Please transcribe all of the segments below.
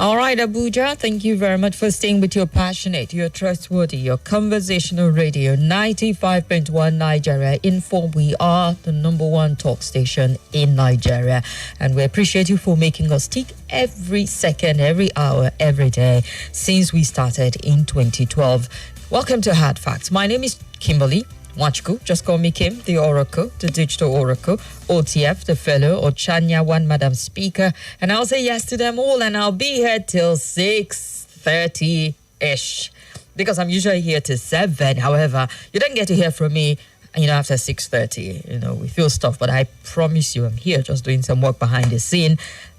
All right, Abuja, thank you very much for staying with your passionate, your trustworthy, your conversational radio, 95.1 Nigeria Info. We are the number one talk station in Nigeria, and we appreciate you for making us tick every second, every hour, every day since we started in 2012. Welcome to Hard Facts. My name is Kimberly. Atiku, just call me Kim, the Oracle, the Digital Oracle, OTF, the Fellow, Ochanya, One Madam Speaker, and I'll say yes to them all, and I'll be here till 6:30-ish, because I'm usually here till 7. However, you don't get to hear from me, after 6:30. We feel stuff, but I promise you I'm here just doing some work behind the scene,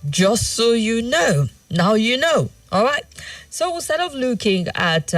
just so you know. Now you know, all right? So instead of looking at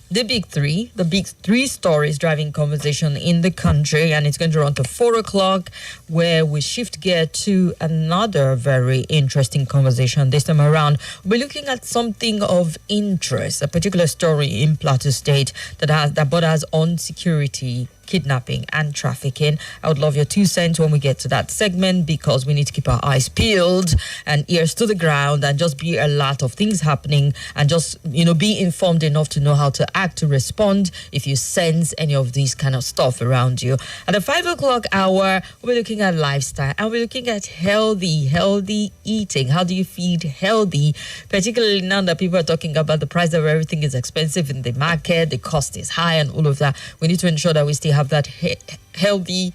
the big three stories driving conversation in the country, and it's going to run to 4 o'clock, where we shift gear to another very interesting conversation. This time around, we're looking at something of interest, a particular story in Plateau State that borders on security, kidnapping and trafficking. I would love your 2 cents when we get to that segment, because we need to keep our eyes peeled and ears to the ground and just be alert of things happening, and just be informed enough to know how to act, to respond if you sense any of these kind of stuff around you. At the 5 o'clock hour, we're looking at lifestyle, and we're looking at healthy eating. How do you feed healthy, particularly now that people are talking about the price of everything is expensive in the market, the cost is high and all of that. We need to ensure that we still have that healthy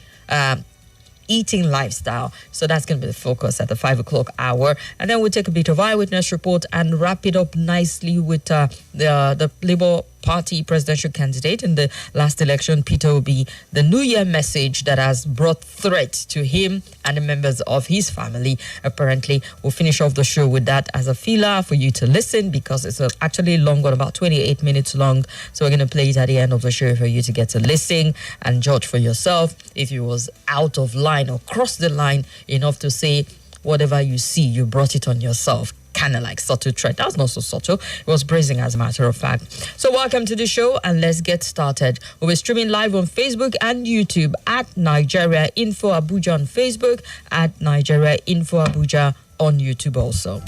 eating lifestyle. So that's going to be the focus at the 5 o'clock hour. And then we'll take a bit of eyewitness report and wrap it up nicely with the Labour Party presidential candidate in the last election, Peter Obi, the New Year message that has brought threat to him and the members of his family. Apparently, we'll finish off the show with that as a filler for you to listen, because it's actually long, about 28 minutes long. So we're going to play it at the end of the show for you to get to listen and judge for yourself if you was out of line or crossed the line enough to say whatever you see, you brought it on yourself. Kind of like subtle threat. That was not so subtle. It was brazen, as a matter of fact. So welcome to the show, and let's get started. We'll be streaming live on Facebook and YouTube at Nigeria Info Abuja on Facebook, at Nigeria Info Abuja on YouTube also.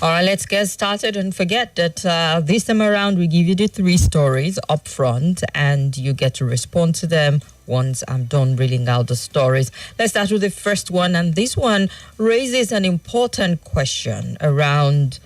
All right, let's get started. And forget that this time around, we give you the 3 stories up front, and you get to respond to them once I'm done reading out the stories. Let's start with the first one. And this one raises an important question around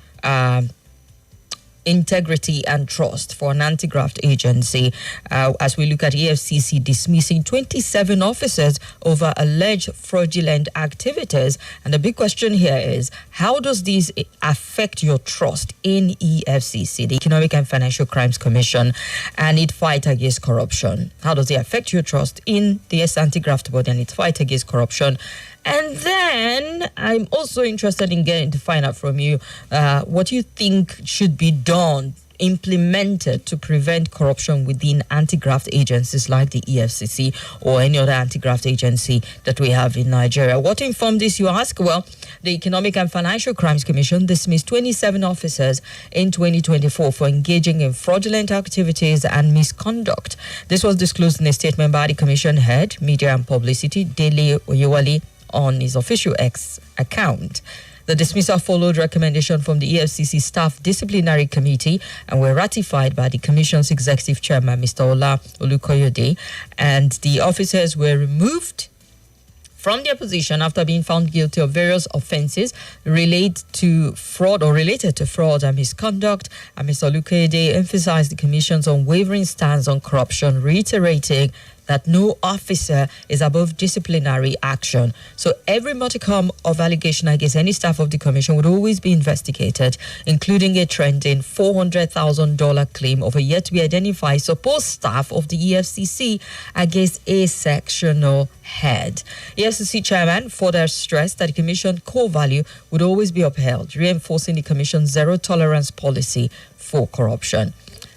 integrity and trust for an anti-graft agency, as we look at EFCC dismissing 27 officers over alleged fraudulent activities. And the big question here is, how does this affect your trust in EFCC, the Economic and Financial Crimes Commission, and its fight against corruption? How does it affect your trust in the anti-graft body and its fight against corruption? And then I'm also interested in getting to find out from you what you think should be done, implemented to prevent corruption within anti-graft agencies like the EFCC or any other anti-graft agency that we have in Nigeria. What informed this, you ask? Well, the Economic and Financial Crimes Commission dismissed 27 officers in 2024 for engaging in fraudulent activities and misconduct. This was disclosed in a statement by the Commission head, Media and Publicity, Dele Oyewale, on his official X account. The dismissal followed recommendation from the EFCC Staff Disciplinary Committee and were ratified by the Commission's Executive Chairman, Mr. Ola Olukoyede, and the officers were removed from their position after being found guilty of various offences related to fraud and misconduct. And Mr. Olukoyede emphasized the Commission's unwavering stance on corruption, reiterating that no officer is above disciplinary action. So every modicum of allegation against any staff of the commission would always be investigated, including a trending $400,000 claim of a yet-to-be-identified supposed staff of the EFCC against a sectional head. EFCC chairman further stressed that the commission core value would always be upheld, reinforcing the commission's zero-tolerance policy for corruption.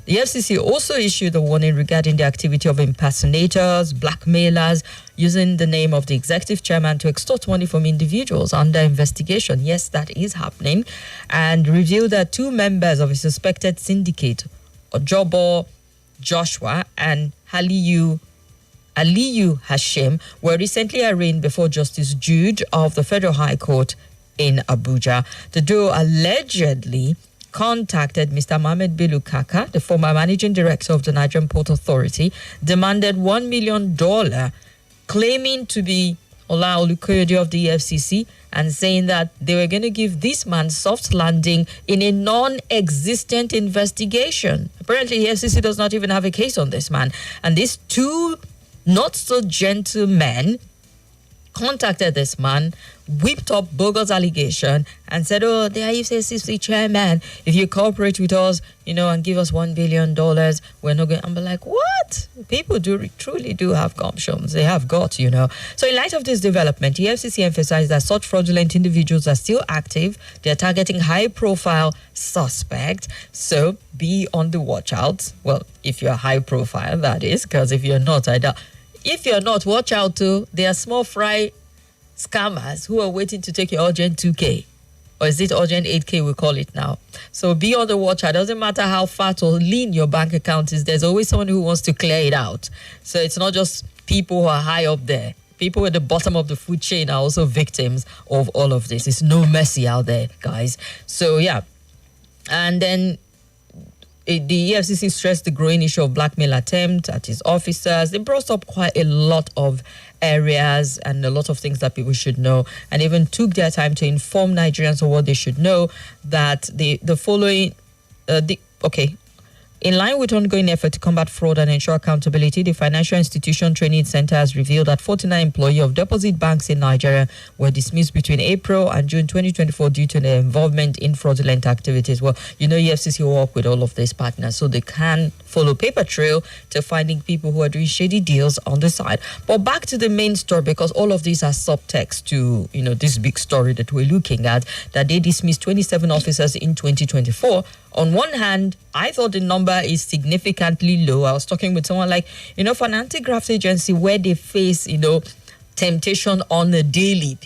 The FCC also issued a warning regarding the activity of impersonators, blackmailers, using the name of the executive chairman to extort money from individuals under investigation. Yes, that is happening. And revealed that 2 members of a suspected syndicate, Ojobo Joshua and Aliyu Hashim, were recently arraigned before Justice Jude of the Federal High Court in Abuja. The duo allegedly contacted Mr. Mohamed Bello Kaka, the former managing director of the Nigerian Port Authority, demanded $1 million, claiming to be Ola Olukoyede of the EFCC, and saying that they were going to give this man soft landing in a non-existent investigation. Apparently, the EFCC does not even have a case on this man. And these 2 not-so-gentle men contacted this man, whipped up bogus allegation, and said, oh, the EFCC chairman, if you cooperate with us, and give us $1 billion, we're not going. I'm like, what? People truly do have gumptions. They have got, So in light of this development, the EFCC emphasized that such fraudulent individuals are still active. They're targeting high-profile suspects. So be on the watch out. Well, if you're high-profile, that is, because if you're not, If you're not, watch out too. There are small fry scammers who are waiting to take your urgent 2K. Or is it urgent 8K we call it now? So be on the watch out. It doesn't matter how fat or lean your bank account is. There's always someone who wants to clear it out. So it's not just people who are high up there. People at the bottom of the food chain are also victims of all of this. It's no mercy out there, guys. So, yeah. And then the EFCC stressed the growing issue of blackmail attempt at its officers. They brought up quite a lot of areas and a lot of things that people should know, and even took their time to inform Nigerians of what they should know. That the following, in line with ongoing effort to combat fraud and ensure accountability, the Financial Institution Training Center has revealed that 49 employees of deposit banks in Nigeria were dismissed between April and June 2024 due to their involvement in fraudulent activities. Well, EFCC will work with all of these partners so they can follow paper trail to finding people who are doing shady deals on the side. But back to the main story, because all of these are subtext to, this big story that we're looking at, that they dismissed 27 officers in 2024. On one hand, I thought the number is significantly low. I was talking with someone like, for an anti-graft agency where they face, temptation on a daily,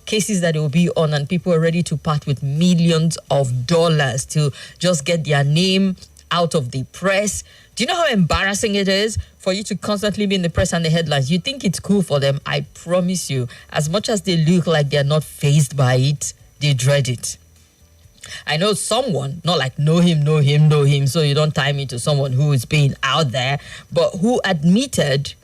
cases that they will be on, and people are ready to part with millions of dollars to just get their name out of the press. Do you know how embarrassing it is for you to constantly be in the press and the headlines? You think it's cool for them. I promise you, as much as they look like they're not fazed by it, they dread it. I know someone, not like know him, so you don't tie me to someone who is being out there, but who admitted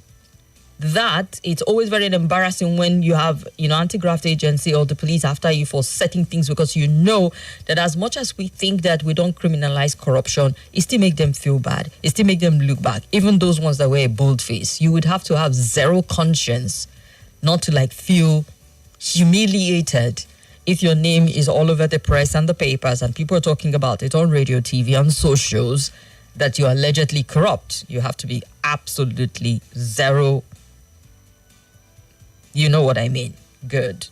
that it's always very embarrassing when you have, anti-graft agency or the police after you for certain things, because that as much as we think that we don't criminalize corruption, it still make them feel bad. It still make them look back. Even those ones that wear a bold face, you would have to have zero conscience not to feel humiliated if your name is all over the press and the papers and people are talking about it on radio, TV, on socials, that you're allegedly corrupt. You have to be absolutely zero. You know what I mean. Good.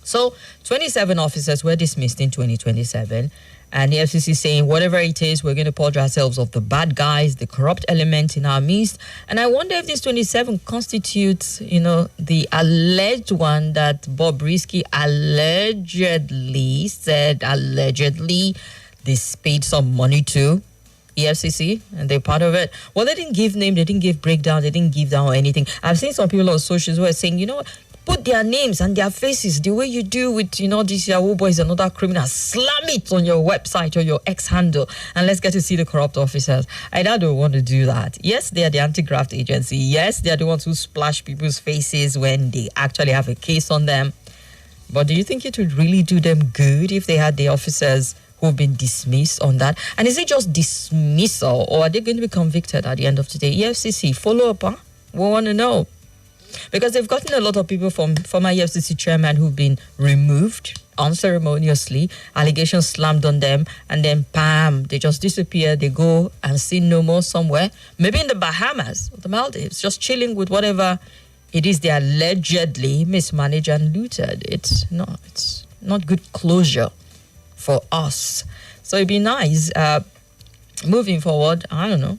So 27 officers were dismissed in 2027, and the FCC saying whatever it is, we're going to purge ourselves of the bad guys, the corrupt element in our midst. And I wonder if this 27 constitutes, the alleged one that Bob Risky allegedly they paid some money to EFCC, and they're part of it. Well, they didn't give name, they didn't give breakdown, they didn't give down or anything. I've seen some people on socials who are saying, put their names and their faces the way you do with, this Yahoo boys and other criminals. Slam it on your website or your X handle, and let's get to see the corrupt officers. I don't want to do that. Yes, they are the anti-graft agency. Yes, they are the ones who splash people's faces when they actually have a case on them. But do you think it would really do them good if they had the officers who've been dismissed on that? And is it just dismissal, or are they going to be convicted at the end of the day? EFCC, follow up, huh? We want to know. Because they've gotten a lot of people from former EFCC chairman who've been removed unceremoniously, allegations slammed on them, and then bam, they just disappear. They go and see no more somewhere, maybe in the Bahamas or the Maldives, just chilling with whatever it is they allegedly mismanaged and looted. It's not good closure for us. So it'd be nice, moving forward, I don't know.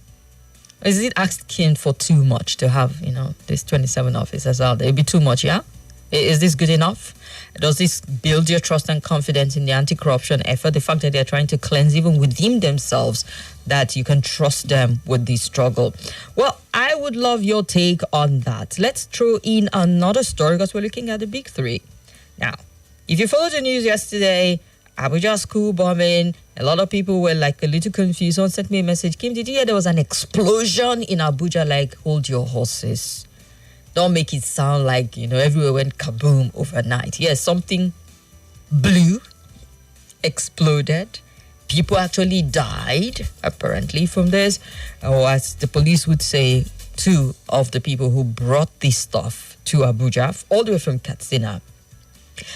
Is it asking for too much to have, these 27 officers out there? It'd be too much, yeah? Is this good enough? Does this build your trust and confidence in the anti-corruption effort? The fact that they're trying to cleanse even within themselves, that you can trust them with the struggle. Well, I would love your take on that. Let's throw in another story because we're looking at the big three. Now, if you followed the news yesterday, Abuja School Bombimg, a lot of people were like a little confused. Someone sent me a message, Kim, did you hear there was an explosion in Abuja? Like, hold your horses. Don't make it sound like, everywhere went kaboom overnight. Yes, something blew, exploded. People actually died, apparently, from this. Or as the police would say, 2 of the people who brought this stuff to Abuja, all the way from Kastina.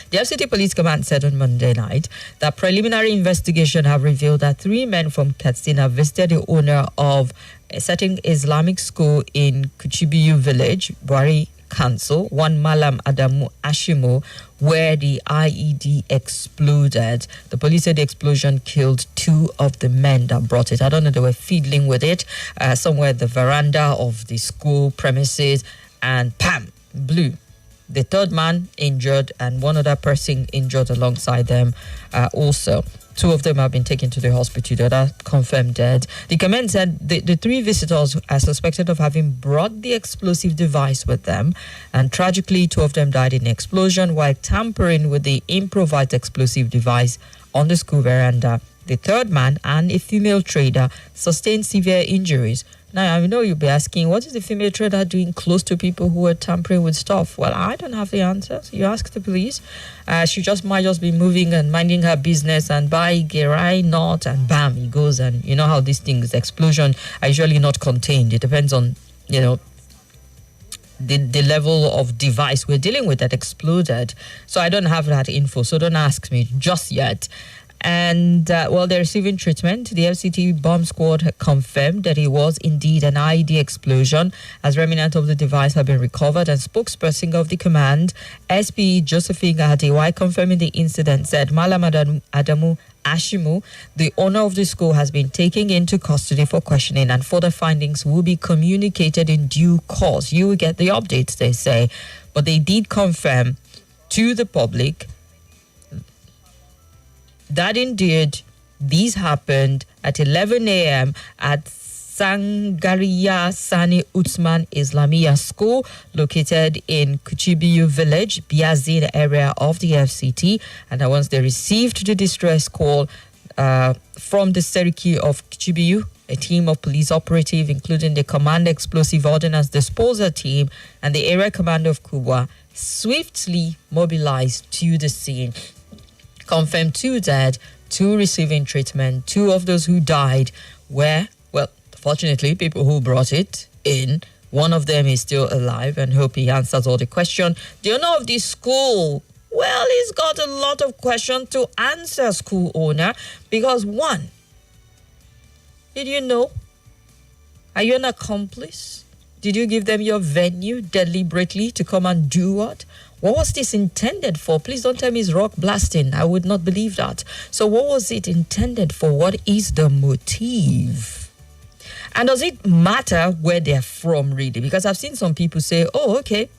The FCT Police Command said on Monday night that preliminary investigation have revealed that 3 men from Kastina visited the owner of a certain Islamic school in Kuchibiyu village, Bwari Council, one Malam Adamu Ashimo, where the IED exploded. The police said the explosion killed 2 of the men that brought it. I don't know, they were fiddling with it somewhere at the veranda of the school premises, and pam, blew. The 3rd man injured and 1 other person injured alongside them also. 2 of them have been taken to the hospital. The other confirmed dead. The command said the 3 visitors are suspected of having brought the explosive device with them, and tragically 2 of them died in the explosion while tampering with the improvised explosive device on the school veranda. The 3rd man and a female trader sustained severe injuries. Now, I know you'll be asking, what is the female trader doing close to people who are tampering with stuff? Well, I don't have the answers. You ask the police. She might just be moving and minding her business, and by Gerai not, and bam, it goes. And you know how these things, explosion, are usually not contained. It depends on, the level of device we're dealing with that exploded. So I don't have that info, so don't ask me just yet. And, they're receiving treatment. The FCT bomb squad confirmed that it was indeed an IED explosion, as remnants of the device have been recovered. And spokesperson of the command, SP Josephine Adewa, confirming the incident, said Malam Adamu Ashimu, the owner of the school, has been taken into custody for questioning, and further findings will be communicated in due course. You will get the updates, they say. But they did confirm to the public that indeed these happened at 11 a.m. at Sangariya Sani Utsman Islamia School, located in Kuchibiyu village, Biazin area of the FCT. And that once they received the distress call from the Seriki of Kuchibiyu, a team of police operative, including the Command Explosive Ordnance Disposal Team and the area commander of Kubwa, swiftly mobilized to the scene. Confirmed 2 dead, 2 receiving treatment. 2 of those who died were, fortunately, people who brought it in. 1 of them is still alive, and hope he answers all the questions. The owner of this school, he's got a lot of questions to answer, school owner, because 1, did you know? Are you an accomplice? Did you give them your venue deliberately to come and do what? What was this intended for? Please don't tell me it's rock blasting. I would not believe that. So what was it intended for? What is the motive? And does it matter where they're from, really? Because I've seen some people say, oh, okay,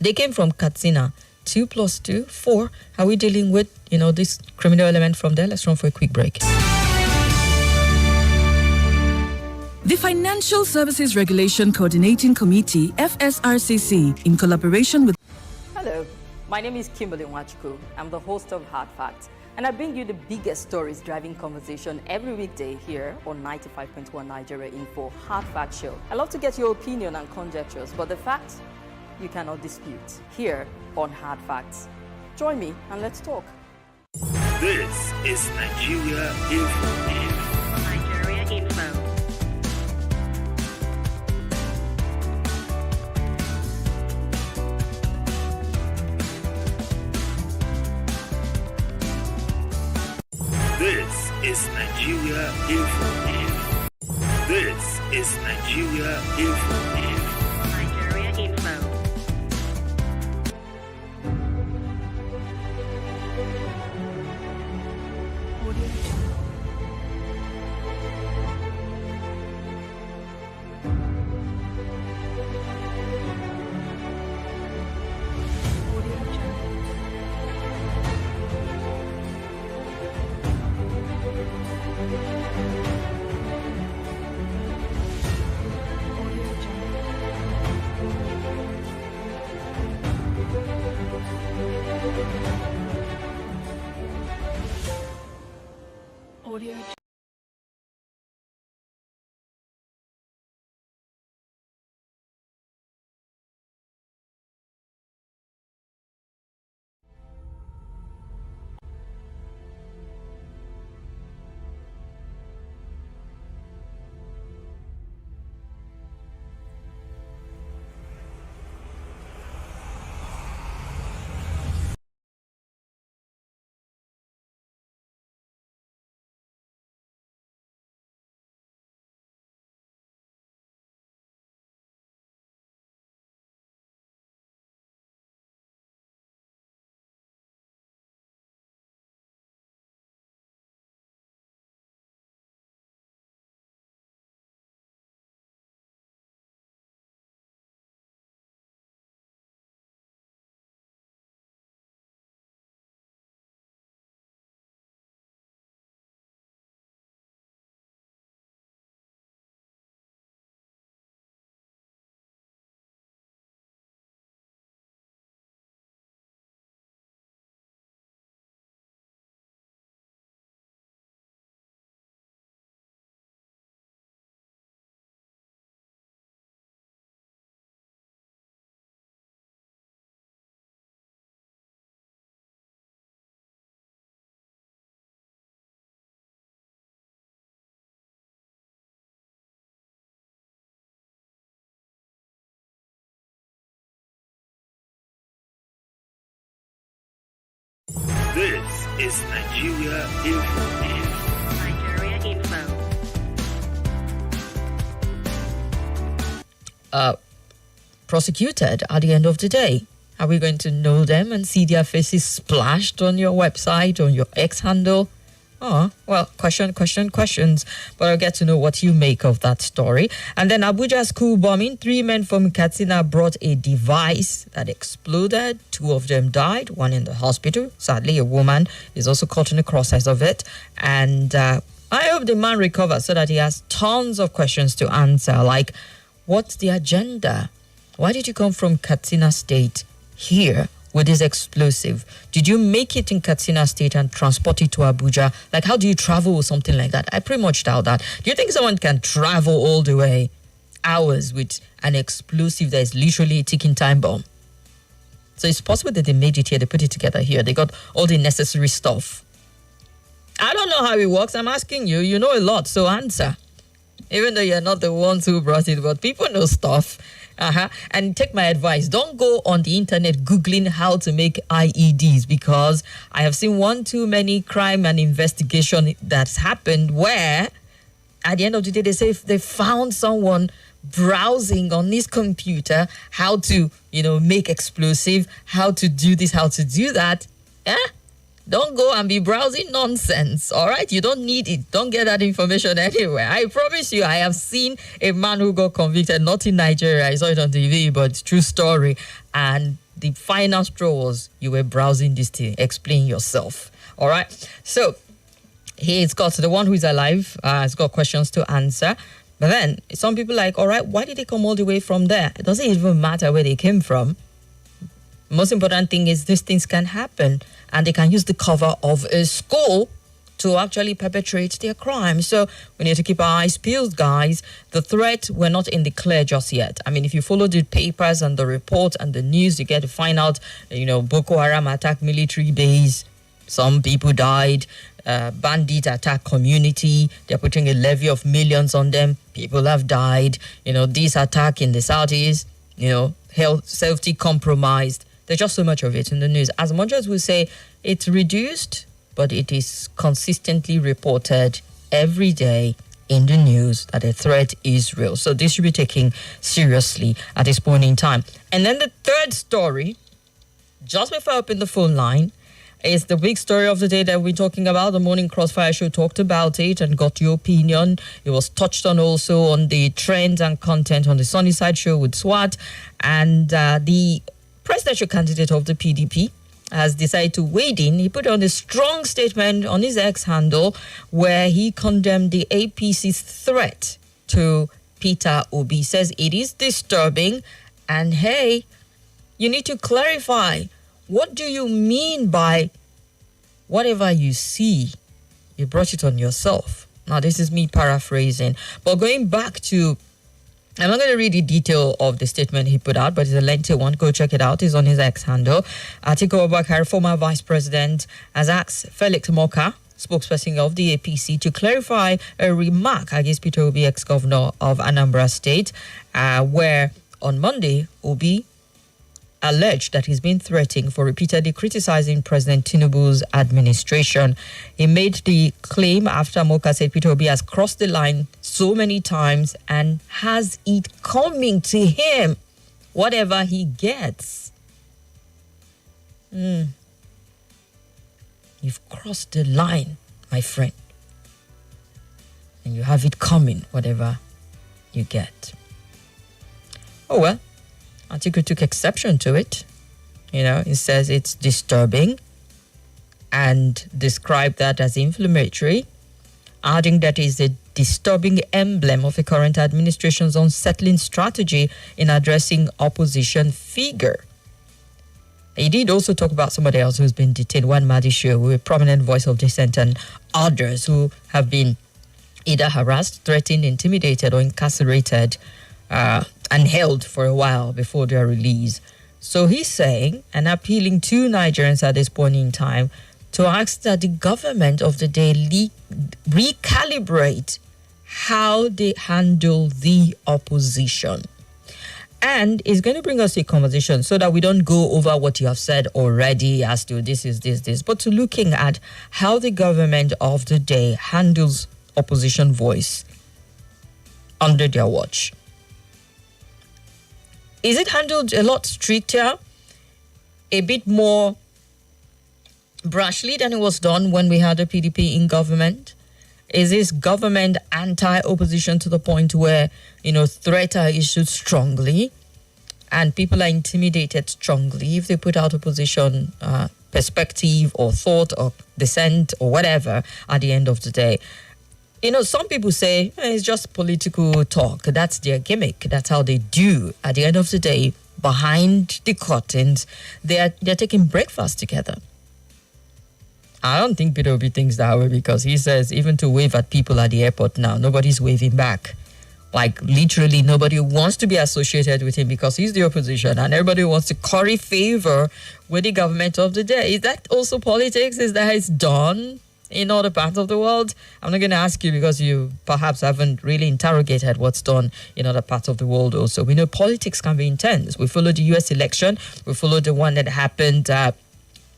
they came from Kastina. 2 + 2, 4. Are we dealing with, this criminal element from there? Let's run for a quick break. The Financial Services Regulation Coordinating Committee, FSRCC, in collaboration with... Hello, my name is Kimberly. I'm the host of Hard Facts, and I bring you the biggest stories driving conversation every weekday here on 95.1 Nigeria Info Hard Fact Show. I love to get your opinion and conjectures, but the facts you cannot dispute here on Hard Facts. Join me and let's talk. This is Nigeria Info. Nigeria Info. is Nigeria Info. This is Nigeria Info. Nigeria Info. Audio. This is Nigeria Info. Nigeria Info. Prosecuted at the end of the day. Are we going to know them and see their faces splashed on your website, on your X handle? Oh, well, questions. But I'll get to know what you make of that story. And then Abuja School Bombing. 3 men from Kastina brought a device that exploded. 2 of them died, 1 in the hospital. Sadly, a woman is also caught in the process of it. And I hope the man recovers so that he has tons of questions to answer. Like, what's the agenda? Why did you come from Katsina State here with this explosive? Did you make it in Katsina State and transport it to Abuja? Like, how do you travel with something like that? I pretty much doubt that. Do you think someone can travel all the way, hours, with an explosive that is literally a ticking time bomb? So it's possible that they made it here, they put it together here, they got all the necessary stuff. I don't know how it works. I'm asking you. You know a lot, so answer. Even though you're not the ones who brought it, but people know stuff. And take my advice. Don't go on the internet Googling how to make IEDs, because I have seen one too many crime and investigation that's happened where at the end of the day they say if they found someone browsing on his computer how to, make explosive, how to do this, how to do that. Don't go and be browsing nonsense, all right? You don't need it. Don't get that information anywhere. I promise you, I have seen a man who got convicted, not in Nigeria. I saw it on TV, but it's true story. And the final straw was you were browsing this thing. Explain yourself, all right? So he's got the one who is alive. Has got questions to answer. But then some people like, all right, why did they come all the way from there? It doesn't even matter where they came from. Most important thing is these things can happen, and they can use the cover of a school to actually perpetrate their crime. So we need to keep our eyes peeled, guys. The threat, we're not in the clear just yet. I mean, if you follow the papers and the report and the news, you get to find out, Boko Haram attacked military base. Some people died. Bandit attack community. They're putting a levy of millions on them. People have died. This attack in the southeast, health, safety compromised. There's just so much of it in the news. As much as we say it's reduced, but it is consistently reported every day in the news that a threat is real. So this should be taken seriously at this point in time. And then the third story, just before I open the phone line, is the big story of the day that we're talking about. The Morning Crossfire Show talked about it and got your opinion. It was touched on also on the trends and content on the Sunnyside Show with SWAT. And the presidential candidate of the PDP has decided to wade in. He put on a strong statement on his X handle where he condemned the APC's threat to Peter Obi. He says it is disturbing and hey, you need to clarify. What do you mean by whatever you see, you brought it on yourself? Now, this is me paraphrasing. But going back to, I'm not going to read the detail of the statement he put out, but it's a lengthy one. Go check it out. It's on his X handle. Atiku Abubakar, former vice president, has asked Felix Moka, spokesperson of the APC, to clarify a remark against Peter Obi, ex-governor of Anambra State, where on Monday, Obi alleged that he's been threatening for repeatedly criticizing President Tinubu's administration. He made the claim after Moka said Peter Obi has crossed the line so many times and has it coming to him, whatever he gets. You've crossed the line, my friend. And you have it coming, whatever you get. Oh well. Atiku took exception to it. You know, he says it's disturbing and described that as inflammatory, adding that is a disturbing emblem of the current administration's unsettling strategy in addressing opposition figure. He did also talk about somebody else who's been detained, one Madisho, a prominent voice of dissent, and others who have been either harassed, threatened, intimidated, or incarcerated and held for a while before their release. So he's saying and appealing to Nigerians at this point in time to ask that the government of the day recalibrate how they handle the opposition. And it's going to bring us a conversation so that we don't go over what you have said already as to this is this, but to looking at how the government of the day handles opposition voice under their watch. Is it handled a lot stricter, a bit more brashly than it was done when we had the PDP in government? Is this government anti-opposition to the point where, threats are issued strongly and people are intimidated strongly if they put out opposition perspective or thought or dissent or whatever at the end of the day? Some people say it's just political talk. That's their gimmick. That's how they do. At the end of the day, behind the curtains, they're taking breakfast together. I don't think Peter Obi thinks that way because he says even to wave at people at the airport now, nobody's waving back. Like literally nobody wants to be associated with him because he's the opposition and everybody wants to curry favor with the government of the day. Is that also politics? Is that how it's done in other parts of the world? I'm not going to ask you because you perhaps haven't really interrogated what's done in other parts of the world also. We know politics can be intense. We followed the US election. We followed the one that happened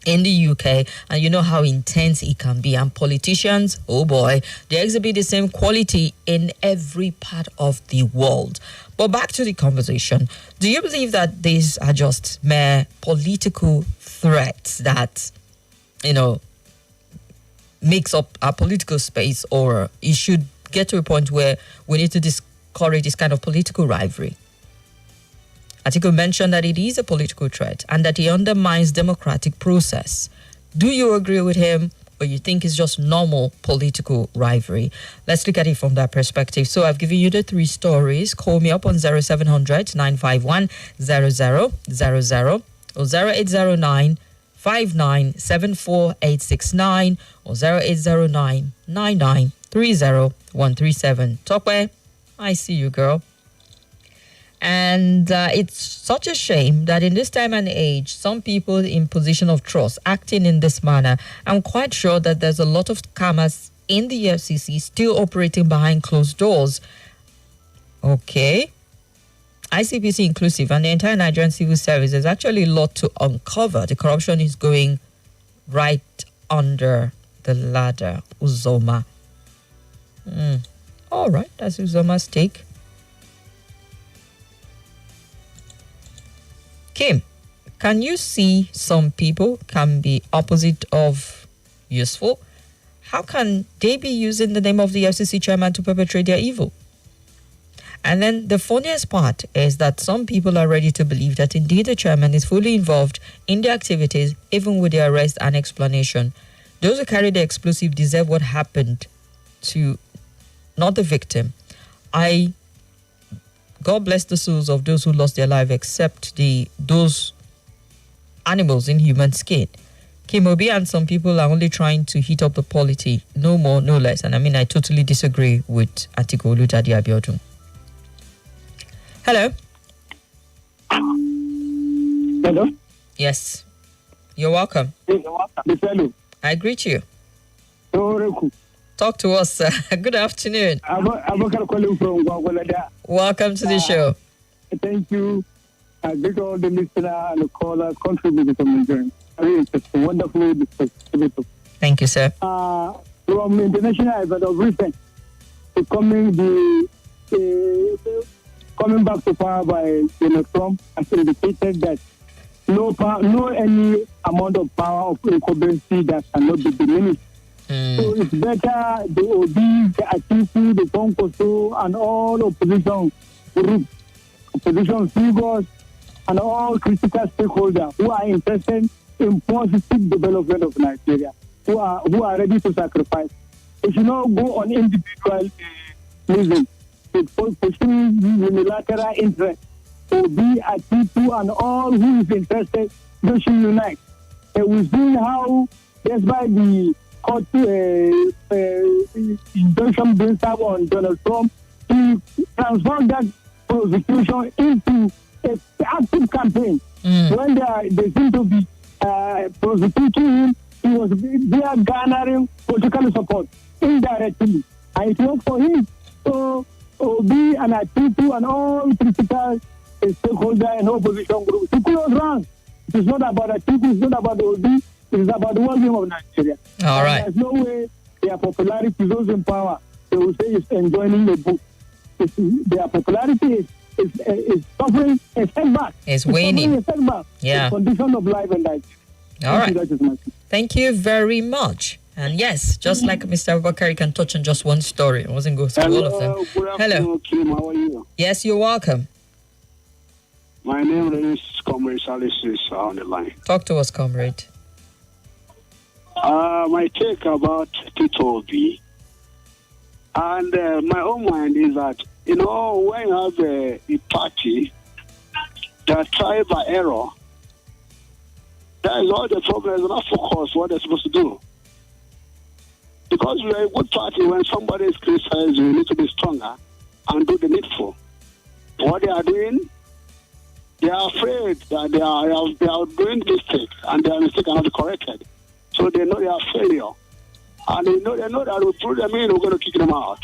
in the UK, and you know how intense it can be. And politicians, oh boy, they exhibit the same quality in every part of the world. But back to the conversation. Do you believe that these are just mere political threats that, makes up our political space, or it should get to a point where we need to discourage this kind of political rivalry? Atiku mentioned that it is a political threat and that he undermines democratic process. Do you agree with him, or you think it's just normal political rivalry? Let's look at it from that perspective. So I've given you the three stories. Call me up on 0700 951 0000 or 0809 5974869 or 0809 9930137. Tokwe, I see you, girl. And it's such a shame that in this time and age, some people in position of trust acting in this manner. I'm quite sure that there's a lot of scammers in the EFCC still operating behind closed doors. Okay. ICPC inclusive and the entire Nigerian civil service, there's actually a lot to uncover. The corruption is going right under the ladder. Uzoma. All right, that's Uzoma's take. Kim, can you see some people can be opposite of useful? How can they be using the name of the EFCC chairman to perpetrate their evil? And then the funniest part is that some people are ready to believe that indeed the chairman is fully involved in the activities, even with the arrest and explanation. Those who carry the explosive deserve what happened to not the victim. God bless the souls of those who lost their life, except those animals in human skin. Kim Obi and some people are only trying to heat up the polity, no more, no less. And I mean, I totally disagree with Atiku Olujade Abiodun. Hello. Hello. Yes. You're welcome. Hello. I greet you. Hello. Talk to us, sir. Good afternoon. I'm calling from Gwagwalada. Welcome to the show. Thank you. I greet all the listeners and the callers contributing to my journey. I mean, it's a wonderful discussion. Thank you, sir. From international event of recent, coming back to power by Trump has indicated that no any amount of power of incumbency that cannot be diminished. So it's better the Obi, the Atiku, the Tonkoso, and all opposition groups, opposition figures, and all critical stakeholders who are interested in positive development of Nigeria, who are ready to sacrifice. It should not go on individual reasons. It pursuing unilateral interest. Obi, Atiku, and all who is interested, they should unite. And we've seen how, despite the court injunction being served on Donald Trump, he transformed that prosecution into an active campaign. When they seem to be prosecuting him, he was there garnering political support indirectly, and it worked for him. So Obi and Atiku and all critical stakeholders and opposition groups, it was wrong. It is not about Atiku, it's not about Obi. It is about the well-being of Nigeria. All right. There's no way their popularity, those in power, they will say it's enjoying the book. Their popularity is suffering a setback. It's waning. A setback. Yeah. The condition of life in Nigeria. All right. Thank you very much. And yes, just like Mr. Abubakar, you can touch on just one story. I wasn't going through all of them. Good afternoon, Kim. How are you? Yes, you're welcome. My name is Comrade Salis on the line. Talk to us, comrade. My take about Peter Obi, and my own mind is that, when you have a party that tries by error, that is all the problem is not focus what they're supposed to do. Because we are a good party, when somebody is criticized, we need to be stronger and do the needful. What they are doing, they are afraid that they are doing mistakes, and their mistakes cannot be corrected. So they know they are failure. And they know that we put them in, we're going to kick them out.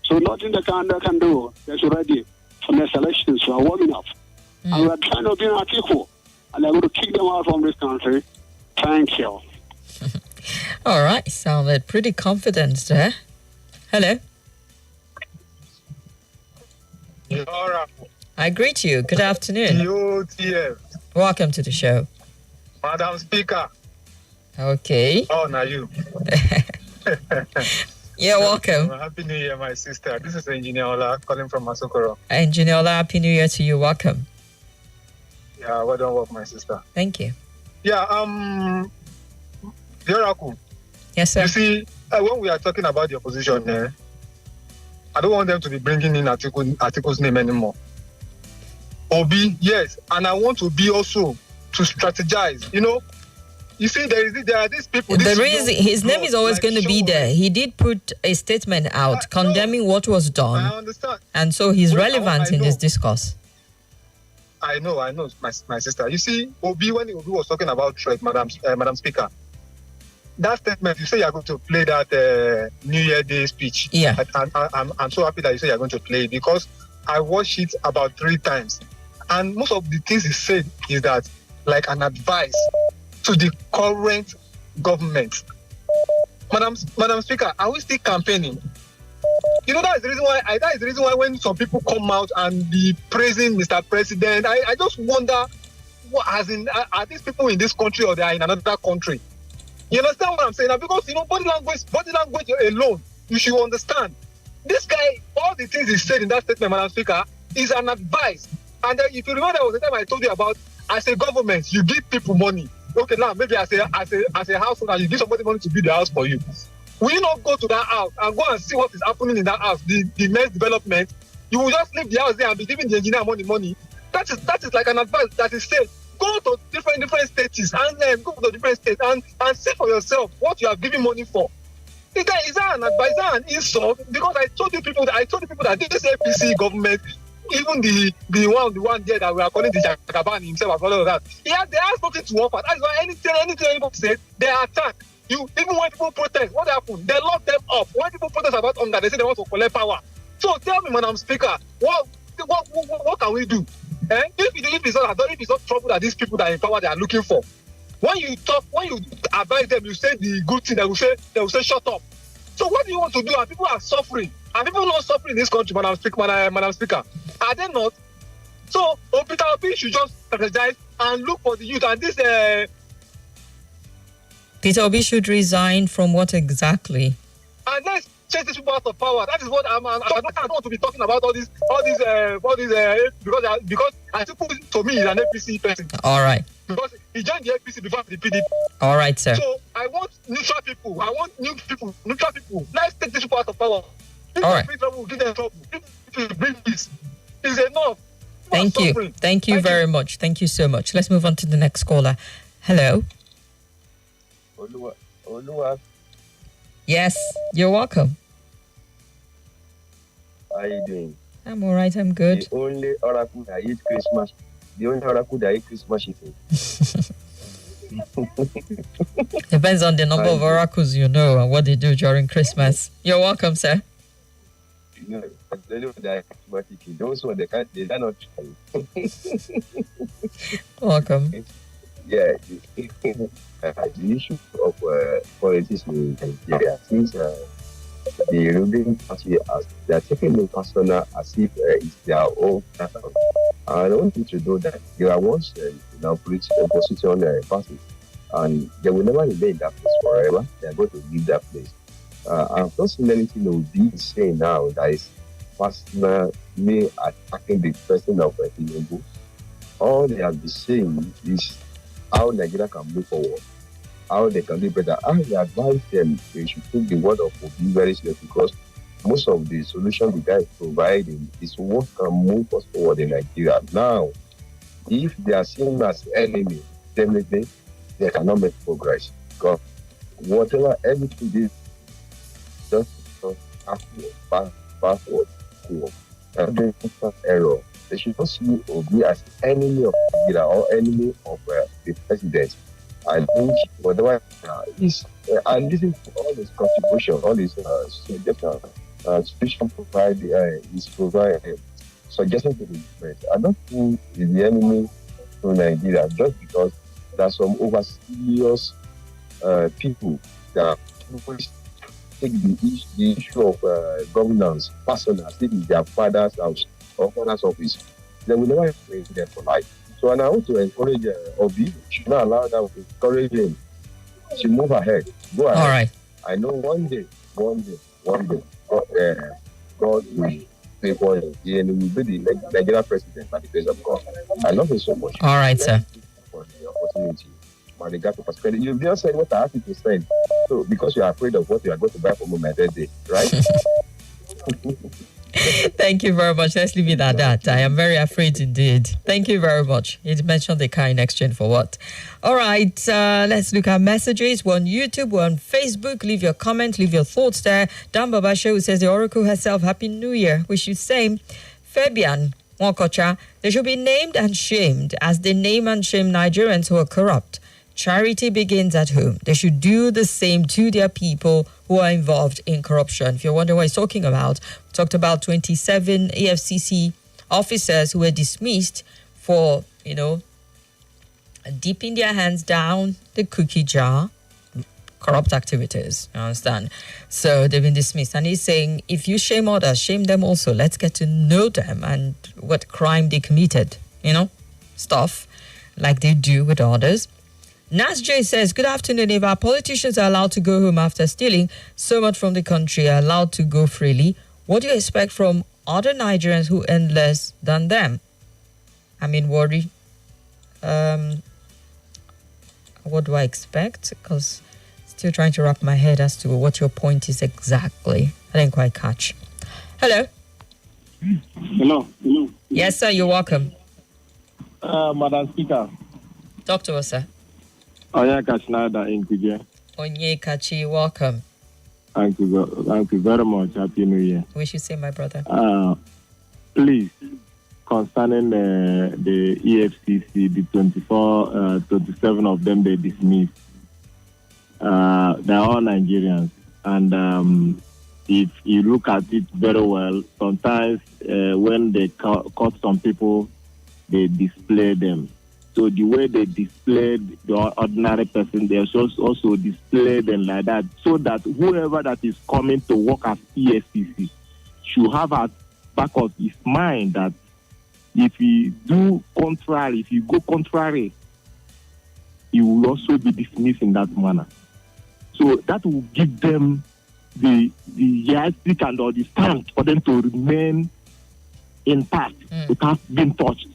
So nothing they can do. They're ready for their selections. We are warming up. And we are trying to be an Atiku. And they're going to kick them out from this country. Thank you. All right. Sounded pretty confident there. Hello. I greet you. Good afternoon. UTF. Welcome to the show. Madam Speaker. Okay. Oh, now you. You're welcome. Happy New Year, my sister. This is Engineer Ola calling from Masokoro. Engineer Ola, Happy New Year to you. Welcome. Yeah, well done work, my sister. Thank you. Yeah, the Oracle. Yes, sir. You see, when we are talking about the opposition, I don't want them to be bringing in Atiku's name anymore. Obi, yes, and I want to be also to strategize, You see, there are these people. The reason his name is always going to be there. He did put a statement out condemning what was done. I understand. And so he's relevant in this discourse. I know, my sister. You see, Obi, when Obi was talking about threat, Madam Speaker, that statement, you say you're going to play that New Year Day speech. Yeah. I'm so happy that you say you're going to play it, because I watched it about 3 times. And most of the things he said is that, like an advice to the current government. Madam Speaker, are we still campaigning? You know, that is the reason why when some people come out and be praising Mr. President, I just wonder, are these people in this country or they are in another country? You understand what I'm saying? Now, because, body language alone, you should understand. This guy, all the things he said in that statement, Madam Speaker, is an advice. And if you remember, there was a time I told you about, as a government, you give people money. Okay, now, maybe as a household, you give somebody money to build the house for you. Will you not go to that house and go and see what is happening in that house, the next development? You will just leave the house there and be giving the engineer money. That is like an advice that is said. Go to different states and go to different states and see for yourself what you are giving money for. Is that an advice? Is that an insult? Because I told you people that this APC government, even the one there that we are calling the Jagaban himself and all of that, they have nothing to offer. That's why anything anybody says, they are attacked. Even when people protest, what happened? They lock them up. When people protest about hunger, they say they want to collect power. So tell me, Madam Speaker, what can we do? If it's not trouble that these people that are in power they are looking for. When you advise them, you say the good thing, they will say shut up. So what do you want to do? And people are suffering. And people not suffering in this country, Madam Speaker. Are they not? So Peter Obi should just strategize and look for the youth. And this Peter Obi should resign from what exactly? And let's chase these people out of power. That is what I don't want to be talking about all these because Atiku to me is an APC person. All right. Because he joined the APC before the PDP. All right, sir. So I want neutral people. Neutral people. Let's take these people out of power. If all right. Trouble, give them trouble. If bring peace, is enough. Thank you very much. Thank you so much. Let's move on to the next caller. Hello. Oluwa. Yes, you're welcome. How are you doing? I'm all right. I'm good. The only oracle that eats Christmas. Depends on the number of oracles you know and what they do during Christmas. You're welcome, sir. Those ones they are not trying. Welcome. Yeah, the issue of politics in Nigeria since the ruling party they are taking it personal as if it's their own platform. And I want you to know that there are once political opposition party, and they will never remain in that place forever. They are going to leave that place. I've not seen anything that will be saying now that is personally attacking the person of Tinubu. All they have been saying is how Nigeria can move forward, how they can do better. I advise them they should take the word of Obi very seriously because most of the solution the guy is providing is what can move us forward in Nigeria. Now, if they are seen as enemy, definitely they cannot make progress because whatever everything is just backward, every error. They should not see Obi as enemy of Nigeria or enemy of the president. I think whatever is, and this is all this contribution, all this solution provide suggestion to the government. I don't think it's the enemy to Nigeria just because there are some over-serious people that always take the issue of governance personal, as if it's their father's house or father's office. They will never play them for life. So, and I want to encourage Obi, should not allow that to encourage him to move ahead. Go ahead. All right. I know one day, God will pay for him. He will be the Nigerian president by the grace of God. I love him so much. All right, sir. For the opportunity. You've just said what I have to say. So, because you are afraid of what you are going to buy for me my birthday, right? Thank you very much. Let's leave it at that. I am very afraid indeed. Thank you very much. He mentioned the car in exchange for what? All right. Let's look at messages. We're on YouTube. We're on Facebook. Leave your comment. Leave your thoughts there. Dan Babashe, who says the Oracle herself, Happy New Year. Wish you same. Fabian Wankocha, they should be named and shamed as they name and shame Nigerians who are corrupt. Charity begins at home. They should do the same to their people who are involved in corruption. If you're wondering what he's talking about, we talked about 27 EFCC officers who were dismissed for, dipping their hands down the cookie jar, corrupt activities. You understand? So they've been dismissed. And he's saying, if you shame others, shame them also. Let's get to know them and what crime they committed, stuff like they do with others. Nas J says, good afternoon. If our politicians are allowed to go home after stealing so much from the country, are allowed to go freely, what do you expect from other Nigerians who earn less than them? I mean, worry. What do I expect? Because still trying to wrap my head as to what your point is exactly. I didn't quite catch. Hello. Hello. Yes, sir. You're welcome. Madam Speaker. Talk to us, sir. Oya Kastina in Kuje. Onyekachi, welcome. Thank you very much. Happy New Year. Wish you say, my brother. Please, concerning the EFCC, the 27 of them they dismissed. They're all Nigerians, and if you look at it very well, sometimes when they caught some people, they display them. So the way they displayed the ordinary person, they also display them like that, so that whoever that is coming to work at EFCC should have at back of his mind that if you go contrary, he will also be dismissed in that manner. So that will give them the yardstick and or the stand for them to remain intact without being touched.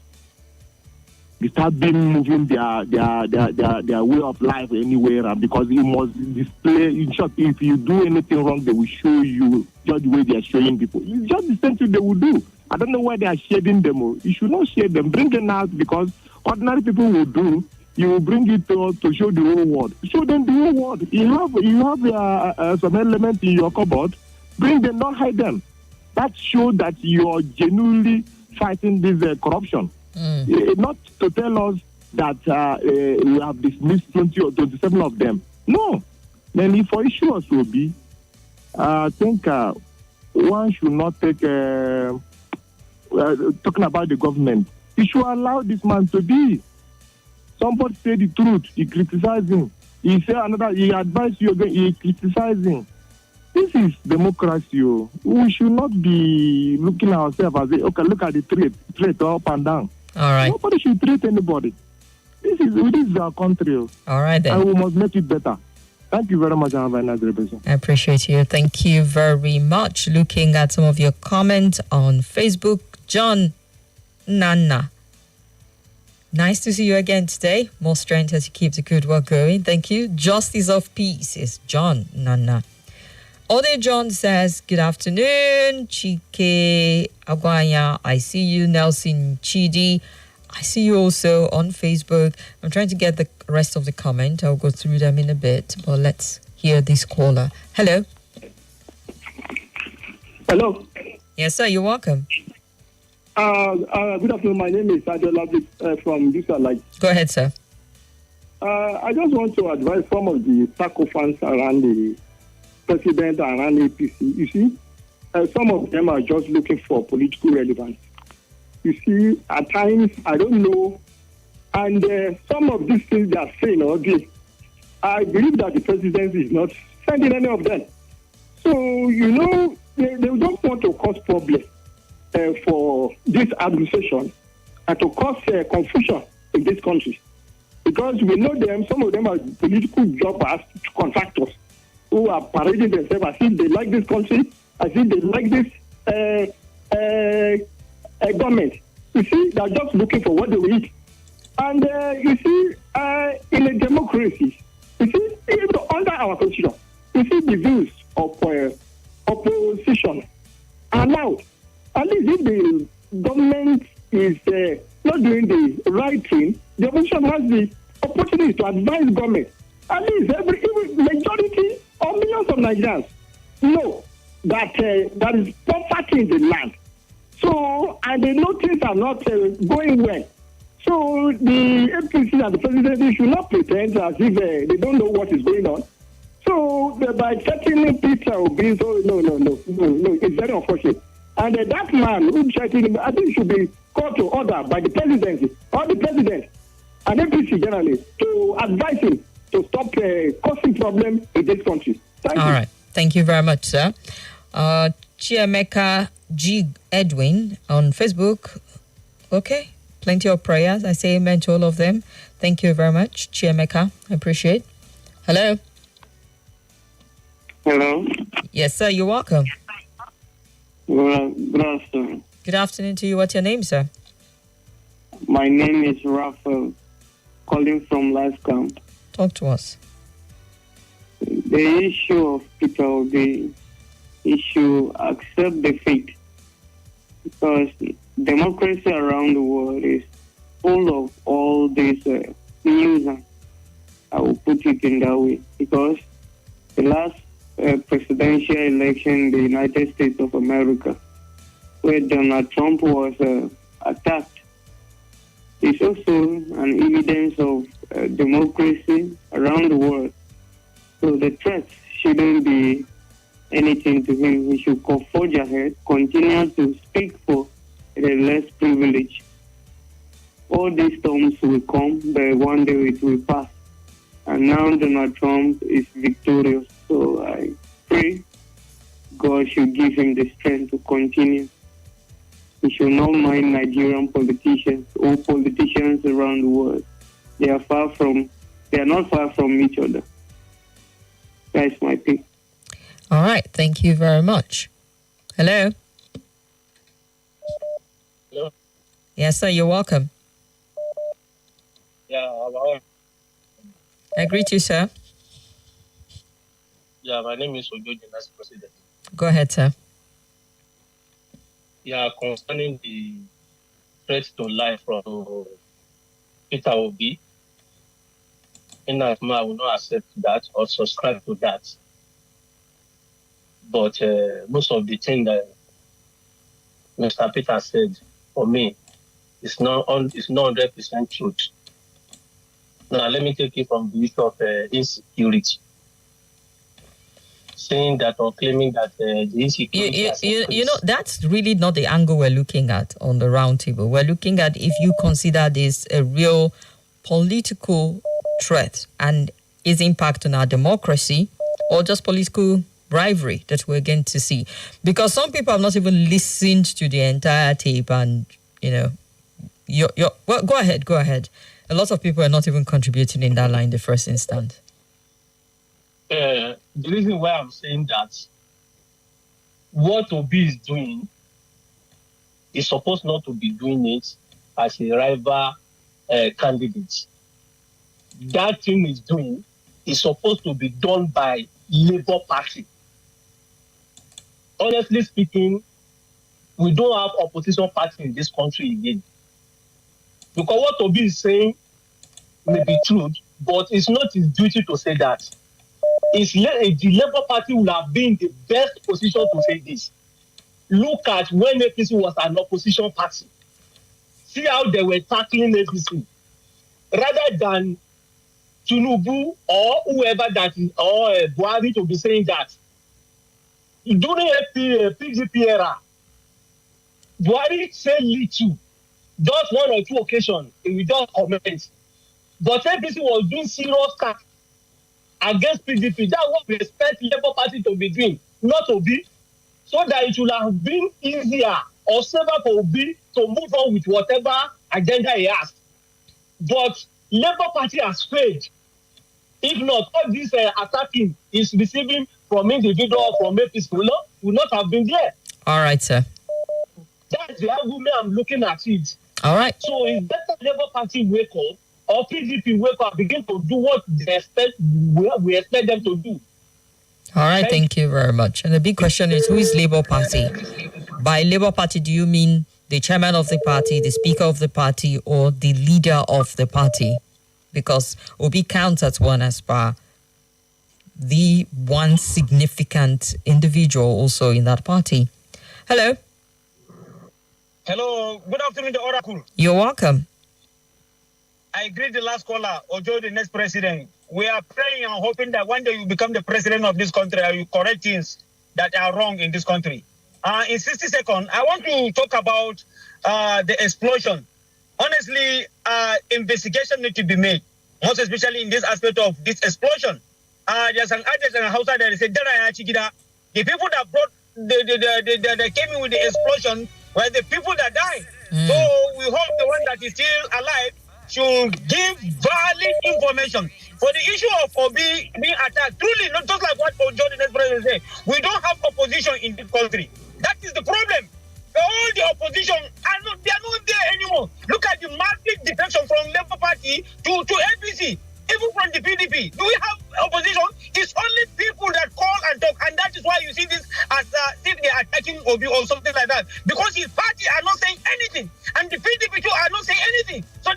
They start being moving their way of life anywhere, because you must display. In short, if you do anything wrong, they will show you just the way they are showing people. It's just the same thing they will do. I don't know why they are shading them. You should not shade them. Bring them out, because ordinary people will do. You will bring it to show the whole world. Show them the whole world. You have some element in your cupboard. Bring them, don't hide them. That shows that you are genuinely fighting this corruption. Not to tell us that we have dismissed 20 or 27 of them. No. Then for issues will be, I think one should not take, talking about the government, you should allow this man to be. Somebody say the truth, he criticizes him. He say another, he advises you again, he criticizes him. This is democracy. We should not be looking at ourselves as, okay, look at the threat up and down. All right. Nobody should treat anybody. This is our country. All right, then. And we must make it better. Thank you very much. Have a nice day. I appreciate you. Thank you very much. Looking at some of your comments on Facebook. John Nana. Nice to see you again today. More strength as you keep the good work going. Thank you. Justice of Peace is John Nana. Ode John says, good afternoon. Chike Aguanya, I see you. Nelson Chidi, I see you also on Facebook. I'm trying to get the rest of the comment. I'll go through them in a bit, but let's hear this caller. Hello. Hello. Yes, sir. You're welcome. Good afternoon. My name is Adola from Visa Light. Go ahead, sir. I just want to advise some of the sycophants around the president and around APC. You see, some of them are just looking for political relevance. You see, at times, I don't know, and some of these things they are saying, I believe that the president is not sending any of them. So, they don't want to cause problems for this administration and to cause confusion in this country. Because we know them, some of them are political jobbers, contractors, who are parading themselves as if they like this country, as if they like this government. You see, they're just looking for what they will eat. And you see, in a democracy, you see, even under our constitution, you see the views of opposition are allowed. At least if the government is not doing the right thing, the opposition has the opportunity to advise government. At least even majority or millions of Nigerians know that there is poverty in the land. So, and they know things are not going well. So, the APC and the presidency should not pretend as if they don't know what is going on. So, by threatening Peter Obi, no, it's very unfortunate. And that man who threatened him, I think should be called to order by the presidency or the president and APC generally to advise him to stop causing problems in this country. Thank you. All right. Thank you very much, sir. Chiameka G. Edwin on Facebook. Okay. Plenty of prayers. I say amen to all of them. Thank you very much, Chiameka. I appreciate. Hello. Hello. Yes, sir. You're welcome. Good afternoon. Good afternoon to you. What's your name, sir? My name is Raphael, calling from Life Camp. Talk to us. The issue of Peter Obi issue, accept defeat, because democracy around the world is full of all this news. I will put it in that way, because the last presidential election in the United States of America, where Donald Trump was attacked, is also an evidence of democracy around the world. So the threat shouldn't be anything to him. He should forge ahead, continue to speak for the less privileged. All these storms will come, but one day it will pass. And now Donald Trump is victorious. So I pray God should give him the strength to continue. He should not mind Nigerian politicians or politicians around the world. They are not far from each other. That's my pick. All right. Thank you very much. Hello. Hello. Yes, sir. You're welcome. Yeah, hello. I greet you, sir. Yeah, my name is Ojo, the Vice President. Go ahead, sir. Yeah, concerning the threat to life from Peter Obi, in that I will not accept that or subscribe to that. But most of the things that Mr. Peter said, for me, it's not 100% truth. Now, let me take it from the issue of insecurity. Saying that or claiming that the insecurity you know, that's really not the angle we're looking at on the round table. We're looking at if you consider this a real political threat and its impact on our democracy, or just political rivalry that we're going to see. Because some people have not even listened to the entire tape, and well, go ahead. A lot of people are not even contributing in that line in the first instance. The reason why I'm saying that, what Obi is doing is supposed not to be doing it as a rival candidate. That thing he's doing is supposed to be done by Labour Party. Honestly speaking, we don't have opposition party in this country again. Because what Obi is saying may be true, but it's not his duty to say that. The Labour Party would have been the best position to say this. Look at when APC was an opposition party. See how they were tackling APC. Rather than Tinubu or whoever that is, or Buhari to be saying that. During PDP era, Buhari said little. Just one or two occasions, he will just comment. But APC was doing serious attack against PDP. That's what we expect Labour Party to be doing, not Obi. So that it will have been easier or safer for Obi to move on with whatever agenda he has. But Labour Party has failed. If not, all this attacking is receiving from individuals from APC will not have been there. All right, sir. That's the argument I'm looking at it. All right. So it's better Labour Party wake up or PDP wake up, begin to do what they expect, we expect them to do. All right, thank you very much. And the big question is, who is Labour Party? By Labour Party, do you mean the chairman of the party, the speaker of the party, or the leader of the party? Because Obi counts as one as per the one significant individual also in that party. Hello. Hello. Good afternoon, the Oracle. You're welcome. I greet the last caller, Ojo, the next president. We are praying and hoping that one day you become the president of this country and you correct things that are wrong in this country. In 60 seconds, I want to talk about the explosion. Honestly, investigation needs to be made. most especially in this aspect of this explosion. There's an artist in a house that said, the people that brought they came in with the explosion were the people that died. So we hope the one that is still alive should give valid information. For the issue of Obi being attacked, truly, not just like what Jordan President said, we don't have opposition in this country. That is the problem. All the opposition they are not there anymore. Look at the massive defection from Labour Party to APC, even from the PDP. Do we have opposition? It's only people that call and talk, and that is why you see this as if they are attacking Obi or something like that. Because his party are not saying anything, and the PDP too are not saying anything. So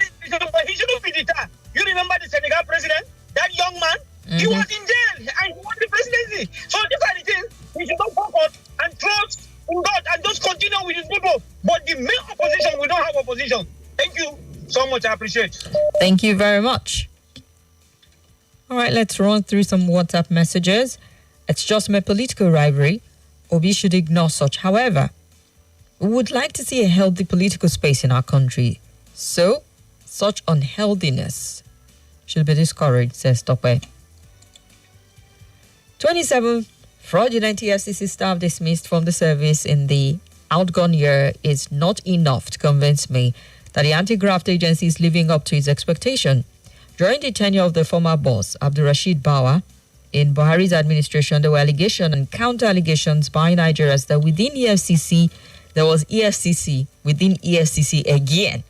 he shouldn't be deterred. You remember the Senegal president, that young man? He was in jail and he won the presidency. So these are the things we should not focus and trust in God and just continue with his people. But the main opposition, we don't have opposition. Thank you so much. I appreciate it. Thank you very much. All right, let's run through some WhatsApp messages. It's just my political rivalry. Obi should ignore such. However, we would like to see a healthy political space in our country. So, such unhealthiness should be discouraged, says Tope. 27 fraudulent EFCC staff dismissed from the service in the outgone year is not enough to convince me that the anti-graft agency is living up to its expectation. During the tenure of the former boss, Abdulrashid Bawa, in Buhari's administration, there were allegations and counter-allegations by Nigerians that within EFCC, there was EFCC within EFCC again,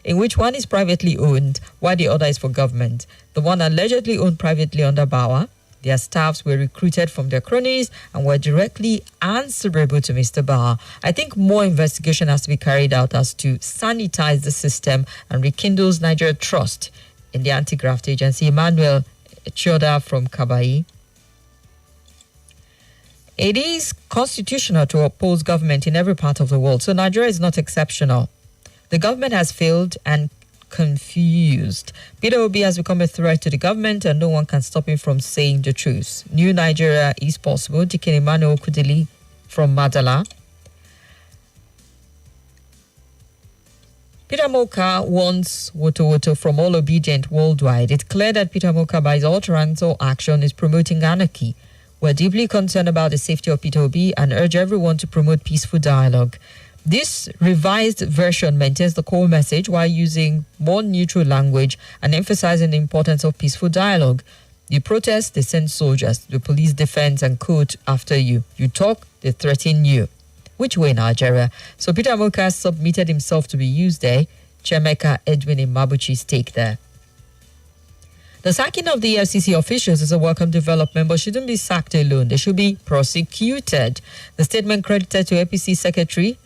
in which one is privately owned while the other is for government. The one allegedly owned privately under Bawa, their staffs were recruited from their cronies and were directly answerable to Mr. Bawa. I think more investigation has to be carried out as to sanitize the system and rekindles Nigeria trust in the anti-graft agency. Emmanuel Choda from Kabai. It is constitutional to oppose government in every part of the world, so Nigeria is not exceptional. The government has failed and confused. Peter Obi has become a threat to the government and no one can stop him from saying the truth. New Nigeria is possible. Dikin Emmanuel Kudili from Madala. Peter Moka wants Woto from all obedient worldwide. It's clear that Peter Moka, by his utterance or action, is promoting anarchy. We're deeply concerned about the safety of Peter Obi and urge everyone to promote peaceful dialogue. This revised version maintains the core message while using more neutral language and emphasizing the importance of peaceful dialogue. You protest, they send soldiers. The police defends and quote after you. You talk, they threaten you. Which way, Nigeria? So Peter Moka submitted himself to be used there. Chemeka Edwin Imabuchi's take there. The sacking of the EFCC officials is a welcome development, but shouldn't be sacked alone. They should be prosecuted. The statement credited to APC Secretary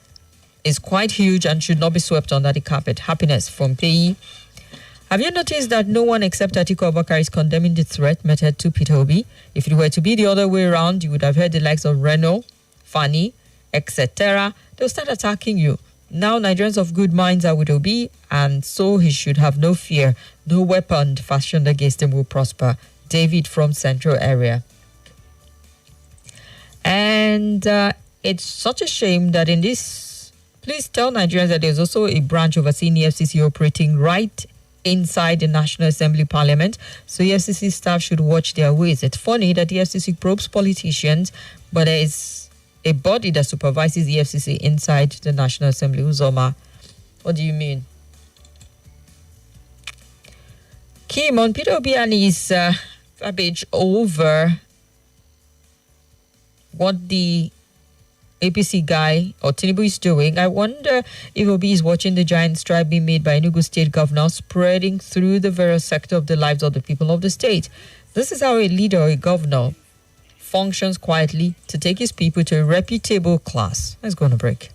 is quite huge and should not be swept under the carpet. Happiness from PE. Have you noticed that no one except Atiku Abubakar is condemning the threat meted to Peter Obi? If it were to be the other way around, you would have heard the likes of Reno, Fani, etc. They'll start attacking you. Now Nigerians of good minds are with Obi, and so he should have no fear. No weapon fashioned against him will prosper. David from Central Area. And it's such a shame that in this, please tell Nigerians that there's also a branch overseeing EFCC operating right inside the National Assembly Parliament. So EFCC staff should watch their ways. It's funny that EFCC probes politicians, but there is a body that supervises EFCC inside the National Assembly. Uzoma, what do you mean? Kim, on Peter Obi and his verbiage over what the APC guy or Tinubu is doing, I wonder if Obi is watching the giant strike being made by Enugu State Governor spreading through the various sector of the lives of the people of the state. This is how a leader or a governor functions quietly to take his people to a reputable class. Let's go on a break.